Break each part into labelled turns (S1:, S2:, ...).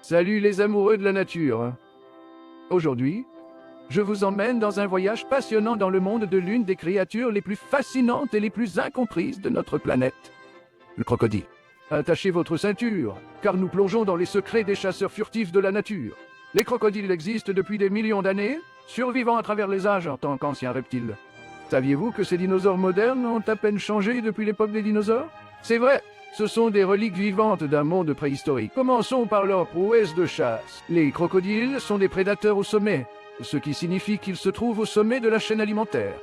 S1: Salut les amoureux de la nature. Aujourd'hui, je vous emmène dans un voyage passionnant dans le monde de l'une des créatures les plus fascinantes et les plus incomprises de notre planète, le crocodile. Attachez votre ceinture, car nous plongeons dans les secrets des chasseurs furtifs de la nature. Les crocodiles existent depuis des millions d'années, survivant à travers les âges en tant qu'anciens reptiles. Saviez-vous que ces dinosaures modernes ont à peine changé depuis l'époque des dinosaures? C'est vrai, ce sont des reliques vivantes d'un monde préhistorique. Commençons par leur prouesse de chasse. Les crocodiles sont des prédateurs au sommet, ce qui signifie qu'ils se trouvent au sommet de la chaîne alimentaire.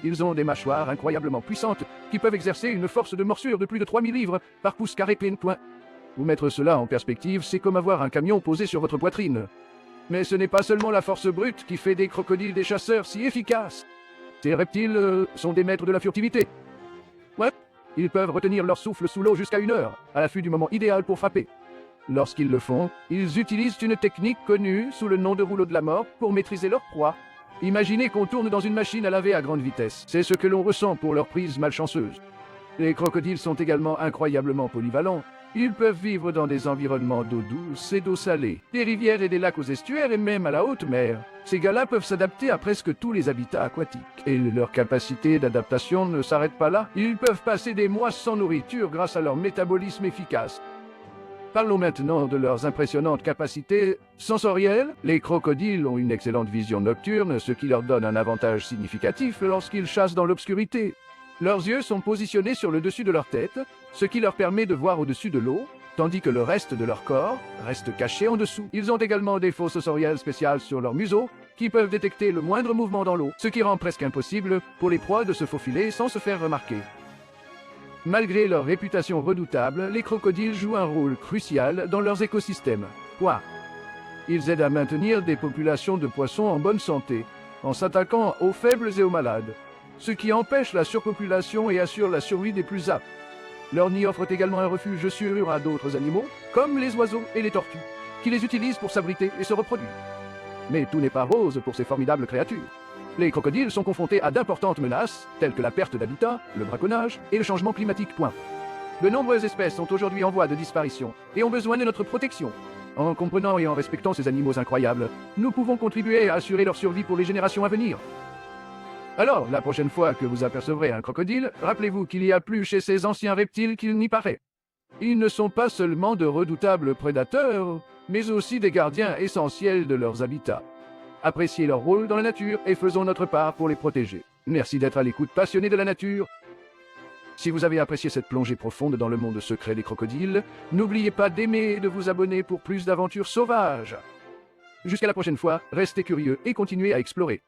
S1: Ils ont des mâchoires incroyablement puissantes qui peuvent exercer une force de morsure de plus de 3000 livres par pouce carré point. Vous mettre cela en perspective, c'est comme avoir un camion posé sur votre poitrine. Mais ce n'est pas seulement la force brute qui fait des crocodiles des chasseurs si efficaces. Ces reptiles sont des maîtres de la furtivité. Ouais, ils peuvent retenir leur souffle sous l'eau jusqu'à 1 heure, à l'affût du moment idéal pour frapper. Lorsqu'ils le font, ils utilisent une technique connue sous le nom de rouleau de la mort pour maîtriser leur proie. Imaginez qu'on tourne dans une machine à laver à grande vitesse. C'est ce que l'on ressent pour leur prise malchanceuse. Les crocodiles sont également incroyablement polyvalents. Ils peuvent vivre dans des environnements d'eau douce et d'eau salée, des rivières et des lacs aux estuaires et même à la haute mer. Ces gars-là peuvent s'adapter à presque tous les habitats aquatiques. Et leur capacité d'adaptation ne s'arrête pas là. Ils peuvent passer des mois sans nourriture grâce à leur métabolisme efficace. Parlons maintenant de leurs impressionnantes capacités sensorielles. Les crocodiles ont une excellente vision nocturne, ce qui leur donne un avantage significatif lorsqu'ils chassent dans l'obscurité. Leurs yeux sont positionnés sur le dessus de leur tête, ce qui leur permet de voir au-dessus de l'eau, tandis que le reste de leur corps reste caché en dessous. Ils ont également des faux sensorielles spéciales sur leur museau, qui peuvent détecter le moindre mouvement dans l'eau, ce qui rend presque impossible pour les proies de se faufiler sans se faire remarquer. Malgré leur réputation redoutable, les crocodiles jouent un rôle crucial dans leurs écosystèmes. Ils aident à maintenir des populations de poissons en bonne santé, en s'attaquant aux faibles et aux malades, ce qui empêche la surpopulation et assure la survie des plus aptes. Leurs nids offrent également un refuge sûr à d'autres animaux, comme les oiseaux et les tortues, qui les utilisent pour s'abriter et se reproduire. Mais tout n'est pas rose pour ces formidables créatures. Les crocodiles sont confrontés à d'importantes menaces, telles que la perte d'habitat, le braconnage et le changement climatique. De nombreuses espèces sont aujourd'hui en voie de disparition et ont besoin de notre protection. En comprenant et en respectant ces animaux incroyables, nous pouvons contribuer à assurer leur survie pour les générations à venir. Alors, la prochaine fois que vous apercevrez un crocodile, rappelez-vous qu'il y a plus chez ces anciens reptiles qu'il n'y paraît. Ils ne sont pas seulement de redoutables prédateurs, mais aussi des gardiens essentiels de leurs habitats. Appréciez leur rôle dans la nature et faisons notre part pour les protéger. Merci d'être à l'écoute passionnée de la nature. Si vous avez apprécié cette plongée profonde dans le monde secret des crocodiles, n'oubliez pas d'aimer et de vous abonner pour plus d'aventures sauvages. Jusqu'à la prochaine fois, restez curieux et continuez à explorer.